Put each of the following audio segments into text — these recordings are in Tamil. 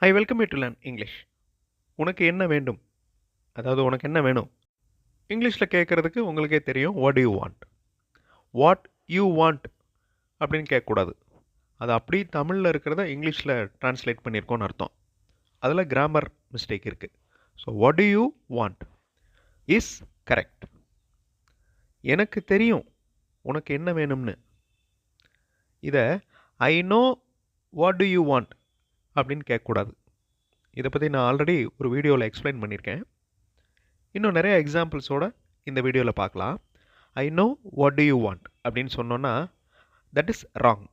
I welcome you to learn English. உனக்கு என்ன வேண்டும், அதாவது உனக்கு என்ன வேணும், இங்கிலீஷில் கேட்குறதுக்கு உங்களுக்கே தெரியும். What to you want, what you want அப்படின்னு கேட்கக்கூடாது. அது அப்படி தமிழில் இருக்கிறத இங்கிலீஷில் ட்ரான்ஸ்லேட் பண்ணியிருக்கோன்னு அர்த்தம். அதில் கிராமர் மிஸ்டேக் இருக்குது. So what to you want is correct. எனக்கு தெரியும் உனக்கு என்ன வேணும்னு. இதை ஐ know what to you want அப்படின்னு கேட்கக்கூடாது. இதை பற்றி நான் ஆல்ரெடி ஒரு வீடியோவில் எக்ஸ்பிளைன் பண்ணியிருக்கேன். இன்னும் நிறைய எக்ஸாம்பிள்ஸோடு இந்த வீடியோவில் பார்க்கலாம். ஐ know what to you want அப்படின்னு சொன்னோன்னா that is wrong.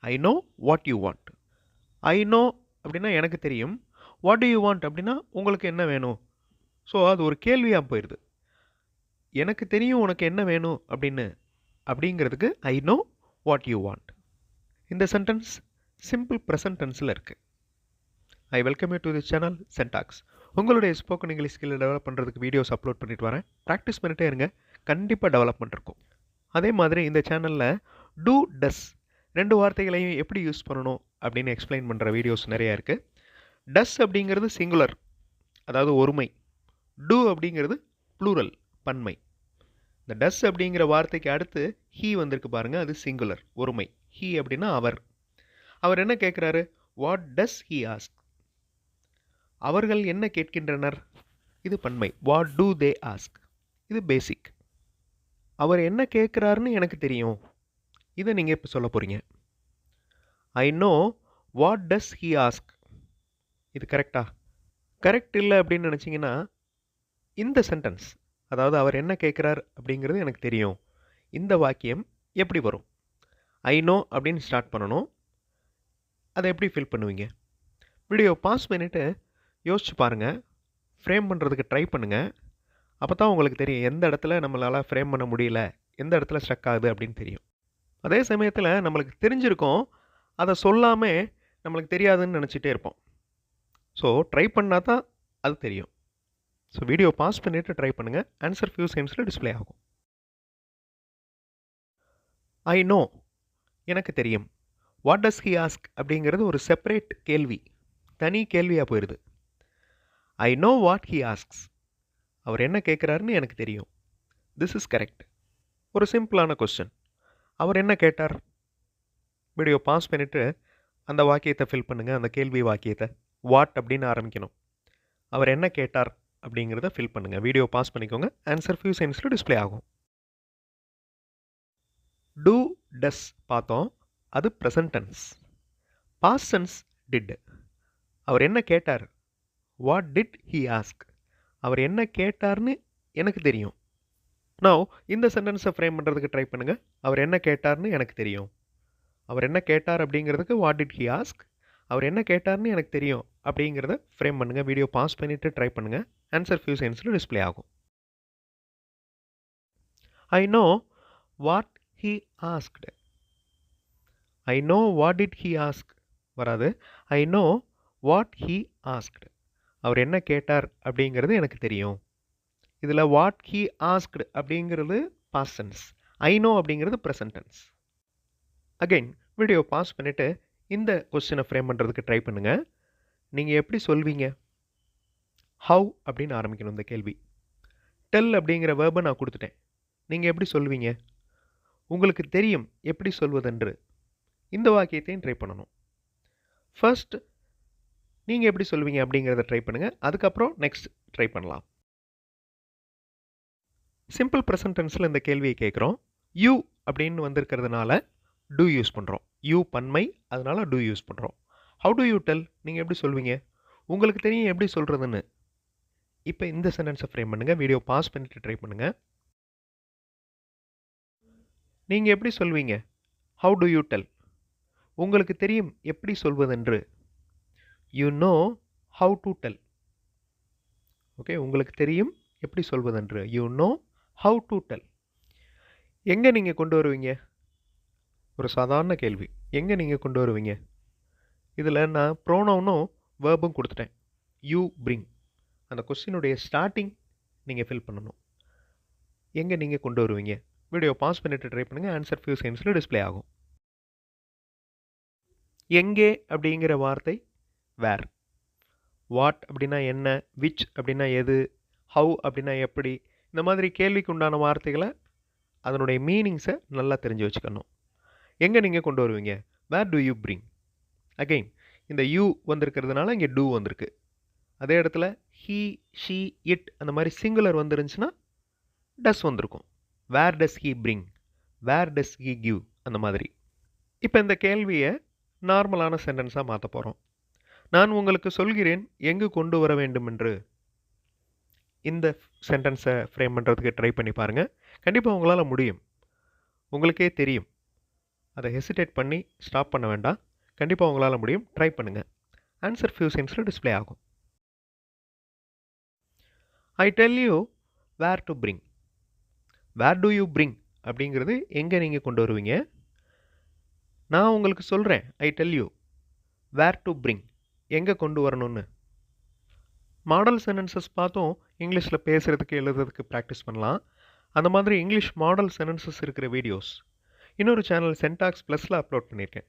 I know what you want. I know அப்படின்னா எனக்கு தெரியும். வாட் டு யூ வாண்ட் அப்படின்னா உங்களுக்கு என்ன வேணும். ஸோ அது ஒரு கேள்வியாக போயிடுது. எனக்கு தெரியும் உனக்கு என்ன வேணும் அப்படிங்கிறதுக்கு I know what you want. இந்த சென்டென்ஸ் சிம்பிள் ப்ரெசன்ட் டென்ஸில் இருக்குது. I welcome you to this channel சென்டாக்ஸ். உங்களுடைய ஸ்போக்கன் இங்கிலீஷ் ஸ்கில்லை டெவலப் பண்ணுறதுக்கு வீடியோஸ் அப்லோட் பண்ணிட்டு வரேன். ப்ராக்டிஸ் பண்ணிட்டே இருங்க, கண்டிப்பாக டெவலப்மெண்ட் இருக்கும். அதே மாதிரி இந்த சேனலில் டூ டஸ் ரெண்டு வார்த்தைகளையும் எப்படி யூஸ் பண்ணணும் அப்படின்னு எக்ஸ்பிளைன் பண்ணுற வீடியோஸ் நிறையா இருக்குது. டஸ் அப்படிங்கிறது சிங்குலர், அதாவது ஒருமை. டூ அப்படிங்கிறது ப்ளூரல், பன்மை. இந்த டஸ் அப்படிங்கிற வார்த்தைக்கு அடுத்து ஹீ வந்திருக்கு பாருங்கள், அது சிங்குலர், ஒருமை. ஹீ அப்படின்னா அவர். அவர் என்ன கேட்குறாரு? What does he ask? அவர்கள் என்ன கேட்கின்றனர்? இது பன்மை. What do they ask? இது பேசிக். அவர் என்ன கேட்குறாருன்னு எனக்கு தெரியும். இதை நீங்கள் இப்போ சொல்ல போகிறீங்க. ஐ know what does he ask. இது கரெக்டா? கரெக்ட் இல்லை அப்படின்னு நினச்சிங்கன்னா இந்த சென்டென்ஸ், அதாவது அவர் என்ன கேட்குறார் அப்படிங்கிறது எனக்கு தெரியும், இந்த வாக்கியம் எப்படி வரும்? ஐ நோ அப்படின்னு ஸ்டார்ட் பண்ணணும். அதை எப்படி ஃபில் பண்ணுவீங்க? வீடியோ பாஸ் பண்ணிவிட்டு யோசிச்சு பாருங்கள், ஃப்ரேம் பண்ணுறதுக்கு ட்ரை பண்ணுங்கள். அப்போ தான் உங்களுக்கு தெரியும் எந்த இடத்துல நம்மளால் ஃப்ரேம் பண்ண முடியல, எந்த இடத்துல ஸ்ட்ரக் ஆகுது அப்படின்னு தெரியும். அதே சமயத்தில் நம்மளுக்கு தெரிஞ்சிருக்கோம், அதை சொல்லாமல் நம்மளுக்கு தெரியாதுன்னு நினச்சிட்டே இருப்போம். ஸோ ட்ரை பண்ணால் தான் அது தெரியும். ஸோ வீடியோ பாஸ் பண்ணிவிட்டு ட்ரை பண்ணுங்கள். ஆன்சர் ஃபியூ செகண்ட்ஸில் டிஸ்பிளே ஆகும். ஐ நோ எனக்கு தெரியும். வாட் டஸ் ஹி ஆஸ்க் அப்படிங்கிறது ஒரு செப்பரேட் கேள்வி, தனி கேள்வியாக போயிடுது. I know what he asks. அவர் என்ன கேட்குறாருன்னு எனக்கு தெரியும். This is correct. ஒரு சிம்பிளான கொஸ்டின். அவர் என்ன கேட்டார்? வீடியோ பாஸ் பண்ணிவிட்டு அந்த வாக்கியத்தை ஃபில் பண்ணுங்கள், அந்த கேள்வி வாக்கியத்தை. வாட் அப்படின்னு ஆரம்பிக்கணும். அவர் என்ன கேட்டார் அப்படிங்கிறத ஃபில் பண்ணுங்கள். வீடியோ பாஸ் பண்ணிக்கோங்க. ஆன்சர் ஃபியூ செகண்ட்ஸில் டிஸ்பிளே ஆகும். டூ டஸ் பார்த்தோம், அது present tense. Past tense did. அவர் என்ன கேட்டார்? What did he ask? அவர் என்ன கேட்டார்னு எனக்கு தெரியும். நவ் இந்த சென்டென்ஸை ஃப்ரேம் பண்ணுறதுக்கு ட்ரை பண்ணுங்கள். அவர் என்ன கேட்டார்னு எனக்கு தெரியும். அவர் என்ன கேட்டார் அப்படிங்கிறதுக்கு வாட் டிட் ஹி ஆஸ்க். அவர் என்ன கேட்டார்னு எனக்கு தெரியும் அப்படிங்கிறத ஃப்ரேம் பண்ணுங்கள். வீடியோ பாஸ் பண்ணிவிட்டு ட்ரை பண்ணுங்கள். ஆன்சர் ஃபியூ செகண்ட்ஸில் டிஸ்பிளே ஆகும். I know what he asked. I know what did he ask வராது. I know what he asked. அவர் என்ன கேட்டார் அப்படிங்கிறது எனக்கு தெரியும். இதில் வாட் ஹி ஆஸ்க்டு அப்படிங்கிறது பாஸ்ட் டென்ஸ், ஐ நோ அப்படிங்கிறது present tense. Again video pause பண்ணிவிட்டு இந்த கொஸ்டினை ஃப்ரேம் பண்ணுறதுக்கு ட்ரை பண்ணுங்கள். நீங்கள் எப்படி சொல்வீங்க? ஹவ் அப்படின்னு ஆரம்பிக்கணும் இந்த கேள்வி. டெல் அப்படிங்கிற வேர்பை நான் கொடுத்துட்டேன். நீங்கள் எப்படி சொல்வீங்க? உங்களுக்கு தெரியும் எப்படி சொல்வதென்று. இந்த வாக்கியத்தையும் ட்ரை பண்ணணும். ஃபர்ஸ்ட் நீங்கள் எப்படி சொல்வீங்க அப்படிங்கிறத ட்ரை பண்ணுங்கள். அதுக்கப்புறம் நெக்ஸ்ட் ட்ரை பண்ணலாம். சிம்பிள் ப்ரெசன்ட் டென்ஸில் இந்த கேள்வியை கேட்குறோம். யூ அப்படின்னு வந்திருக்கிறதுனால டூ யூஸ் பண்ணுறோம். யூ பன்மை, அதனால் டூ யூஸ் பண்ணுறோம். How do you del? நீங்கள் எப்படி சொல்வீங்க? உங்களுக்கு தெரியும் எப்படி சொல்கிறதுன்னு. இப்போ இந்த சென்டென்ஸை ஃப்ரேம் பண்ணுங்கள். வீடியோ பாஸ் பண்ணிவிட்டு ட்ரை பண்ணுங்கள். நீங்கள் எப்படி சொல்வீங்க? How do you tell? உங்களுக்கு தெரியும் எப்படி சொல்வதென்று. You know how to tell. Okay, உங்களுக்கு தெரியும் எப்படி சொல்வதென்று. You know how to tell. எங்கே நீங்கள் கொண்டு வருவீங்க? ஒரு சாதாரண கேள்வி. எங்கே நீங்கள் கொண்டு வருவீங்க? இதில் நான் ப்ரோனவுனும் வேர்பும் கொடுத்துட்டேன். You bring. அந்த கொஸ்டினுடைய ஸ்டார்டிங் நீங்கள் ஃபில் பண்ணணும். எங்கே நீங்கள் கொண்டு வருவீங்க? வீடியோ பாஸ் பண்ணிவிட்டு ட்ரை பண்ணுங்கள். ஆன்சர் ஃபியூ செகண்ட்ஸில் டிஸ்பிளே ஆகும். எங்கே அப்படிங்கிற வார்த்தை வேர். வாட் அப்படின்னா என்ன, விச் அப்படின்னா எது, ஹவு அப்படின்னா எப்படி, இந்த மாதிரி கேள்விக்கு உண்டான வார்த்தைகளை அதனுடைய மீனிங்ஸை நல்லா தெரிஞ்சு வச்சுக்கணும். எங்கே நீங்கள் கொண்டு வருவீங்க? வேர் டு யூ பிரிங்? அகெயின் இந்த யூ வந்திருக்கிறதுனால இங்கே டூ வந்திருக்கு. அதே இடத்துல ஹீ, ஷீ, இட் அந்த மாதிரி சிங்குலர் வந்துருந்துச்சுன்னா டஸ் வந்திருக்கும். Where does he bring, where does he give, அந்த மாதிரி. இப்போ இந்த கேள்வியை நார்மலான சென்டென்ஸாக மாற்ற போகிறோம். நான் உங்களுக்கு சொல்கிறேன் எங்கு கொண்டு வர வேண்டும் என்று. இந்த சென்டென்ஸை ஃப்ரேம் பண்ணுறதுக்கு ட்ரை பண்ணி பாருங்கள். கண்டிப்பாக உங்களால் முடியும். உங்களுக்கே தெரியும். அதை ஹெசிடேட் பண்ணி ஸ்டாப் பண்ண வேண்டாம். கண்டிப்பாக உங்களால் முடியும். ட்ரை பண்ணுங்கள். ஆன்சர் ஃபியூ செகண்ட்ஸில் டிஸ்பிளே ஆகும். I tell you where to bring. Where do you bring அப்படிங்கிறது எங்கே நீங்கள் கொண்டு வருவீங்க. நான் உங்களுக்கு சொல்கிறேன், I tell you where to bring, எங்கே கொண்டு வரணும்னு. மாடல் சென்டென்சஸ் பார்த்தோம். இங்கிலீஷில் பேசுகிறதுக்கு எழுதுறதுக்கு ப்ராக்டிஸ் பண்ணலாம். அந்த மாதிரி இங்கிலீஷ் மாடல் சென்டென்சஸ் இருக்கிற வீடியோஸ் இன்னொரு சேனல் சென்டாக்ஸ் ப்ளஸில் அப்லோட் பண்ணியிருக்கேன்.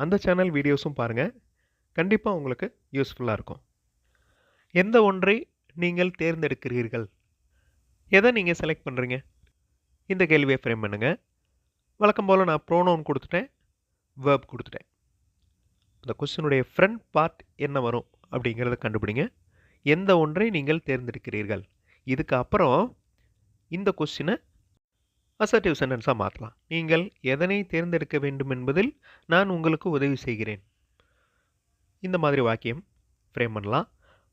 அந்த சேனல் வீடியோஸும் பாருங்கள். கண்டிப்பாக உங்களுக்கு யூஸ்ஃபுல்லாக இருக்கும். எந்த ஒன்றை நீங்கள் தேர்ந்தெடுக்கிறீர்கள்? எதை நீங்கள் செலக்ட் பண்ணுறீங்க? இந்த கேள்வியை ஃப்ரேம் பண்ணுங்கள். வழக்கம் போல் நான் ப்ரோனவுன் கொடுத்துட்டேன், வேர்ப் கொடுத்துட்டேன். அந்த கொஸ்டினுடைய ஃப்ரண்ட் பார்ட் என்ன வரும் அப்படிங்கிறத கண்டுபிடிங்க. எந்த ஒன்றை நீங்கள் தேர்ந்தெடுக்கிறீர்கள். இதுக்கு அப்புறம் இந்த கொஸ்டினை அசர்ட்டிவ் சென்டென்ஸாக மாற்றலாம். நீங்கள் எதனை தேர்ந்தெடுக்க வேண்டும் என்பதில் நான் உங்களுக்கு உதவி செய்கிறேன். இந்த மாதிரி வாக்கியம் ஃப்ரேம் பண்ணலாம்.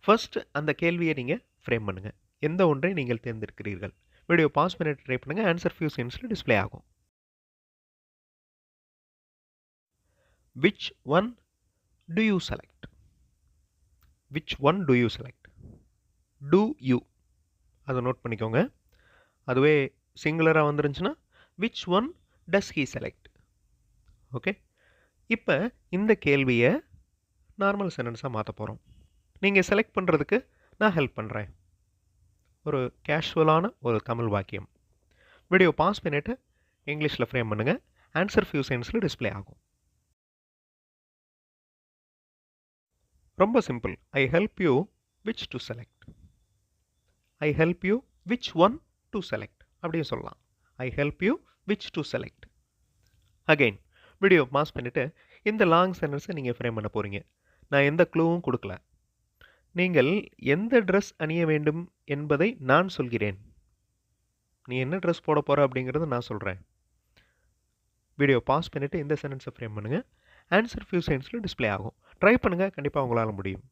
ஃபர்ஸ்ட் அந்த கேள்வியை நீங்கள் ஃப்ரேம் பண்ணுங்கள். எந்த ஒன்றை நீங்கள் தேர்ந்தெடுக்கிறீர்கள். வீடியோ பாஸ் பண்ணிட்டு ட்ரை பண்ணுங்கள். ஆன்சர் ஃபியூ செகண்ட்ஸில் டிஸ்பிளே ஆகும். Which one do you select? Which one do you select? Do you, அதை நோட் பண்ணிக்கோங்க. அதுவே சிங்குலராக வந்துருந்துச்சுன்னா which one does he select? Okay. இப்போ இந்த கேள்வியை நார்மல் சென்டென்ஸாக மாற்ற போகிறோம். நீங்கள் செலக்ட் பண்ணுறதுக்கு நான் ஹெல்ப் பண்ணுறேன். ஒரு கேஷுவலான ஒரு தமிழ் வாக்கியம். வீடியோ பாஸ் பண்ணிவிட்டு இங்கிலீஷில் ஃப்ரேம் பண்ணுங்கள். ஆன்சர் ஃபியூ செகண்ட்ஸில் டிஸ்பிளே ஆகும். ரொம்ப simple. I help you which to select. I help you which one to select அப்படின்னு சொல்லலாம். I help you which to select. Again video pause பண்ணிவிட்டு இந்த லாங் சென்டென்ஸை நீங்கள் ஃப்ரேம் பண்ண போகிறீங்க. நான் எந்த க்ளூவும் கொடுக்கல. நீங்கள் எந்த ட்ரெஸ் அணிய வேண்டும் என்பதை நான் சொல்கிறேன். நீ என்ன ட்ரெஸ் போட போகிற அப்படிங்கிறத நான் சொல்கிறேன். வீடியோ பாஸ் பண்ணிவிட்டு இந்த சென்டென்ஸை ஃப்ரேம் பண்ணுங்கள். ஆன்சர் ஃபியூ செகண்ட்ஸில் டிஸ்பிளே ஆகும். ட்ரை பண்ணுங்கள். கண்டிப்பாக உங்களால் முடியும்.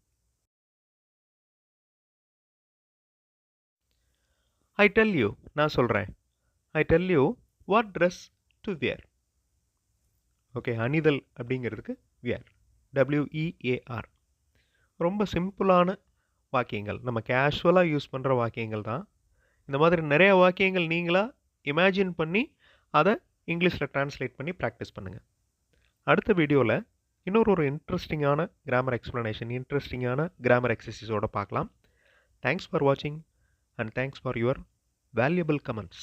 ஐ டெல் யூ, நான் சொல்கிறேன். I tell you what dress to wear. Okay, அணிதல் அப்படிங்கிறதுக்கு வியர், WEAR. ரொம்ப சிம்பிளான வாக்கியங்கள், நம்ம கேஷுவலாக யூஸ் பண்ணுற வாக்கியங்கள் தான். இந்த மாதிரி நிறைய வாக்கியங்கள் நீங்களாக இமேஜின் பண்ணி அதை இங்கிலீஷில் ட்ரான்ஸ்லேட் பண்ணி ப்ராக்டிஸ் பண்ணுங்கள். அடுத்த வீடியோவில் இன்னொரு இன்ட்ரெஸ்டிங்கான கிராமர் எக்ஸ்ப்ளனேஷன், இன்ட்ரெஸ்டிங்கான கிராமர் எக்ஸசைஸோடு பார்க்கலாம். தேங்க்ஸ் ஃபார் வாட்சிங் and thanks for your valuable comments.